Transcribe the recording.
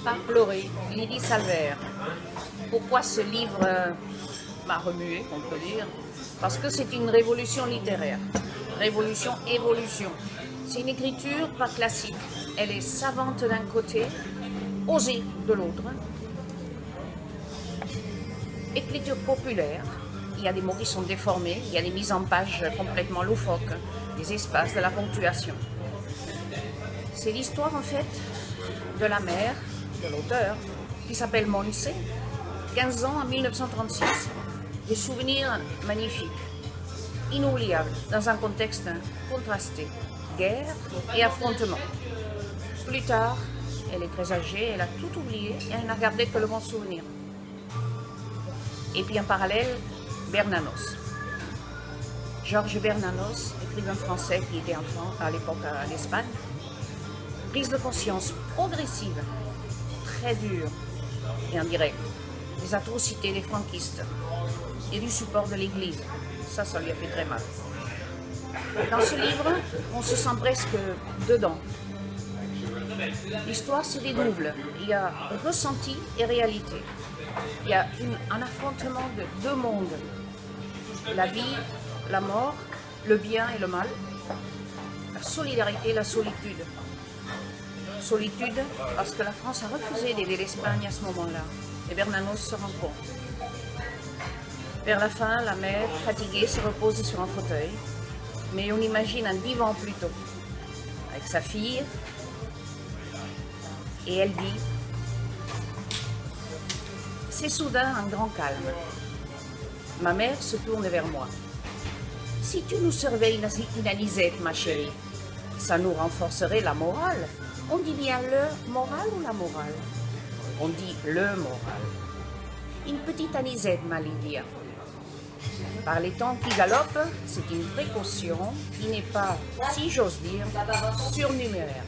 Par pleurer, Lydie Salver. Pourquoi ce livre m'a remué, on peut dire? Parce que c'est une révolution littéraire. Révolution-évolution. C'est une écriture pas classique. Elle est savante d'un côté, osée de l'autre. Écriture populaire. Il y a des mots qui sont déformés, il y a des mises en page complètement loufoques, des espaces, de la ponctuation. C'est l'histoire en fait de la mère, de l'auteur, qui s'appelle Montse, 15 ans en 1936. Des souvenirs magnifiques, inoubliables, dans un contexte contrasté, guerre et affrontement. Plus tard, elle est très âgée, elle a tout oublié et elle n'a gardé que le bon souvenir. Et puis en parallèle, Bernanos. Georges Bernanos, écrivain français qui était enfant à l'époque en Espagne. Prise de conscience progressive, très dure et en direct, des atrocités des franquistes et du support de l'Église. Ça lui a fait très mal. Dans ce livre, on se sent presque dedans. L'histoire se dédouble. Il y a ressenti et réalité. Il y a un affrontement de deux mondes. La vie, la mort, le bien et le mal, la solidarité et la solitude. Solitude parce que la France a refusé d'aider l'Espagne à ce moment-là. Et Bernanos se rend compte. Vers la fin, la mère, fatiguée, se repose sur un fauteuil. Mais on imagine un divan plutôt, avec sa fille. Et elle dit, c'est soudain un grand calme. Ma mère se tourne vers moi. Si tu nous servais une anisette, ma chérie, ça nous renforcerait la morale. On dit bien le moral ou la morale? On dit le moral. Une petite anisette, ma Lydia. Par les temps qui galopent, c'est une précaution qui n'est pas, si j'ose dire, surnuméraire.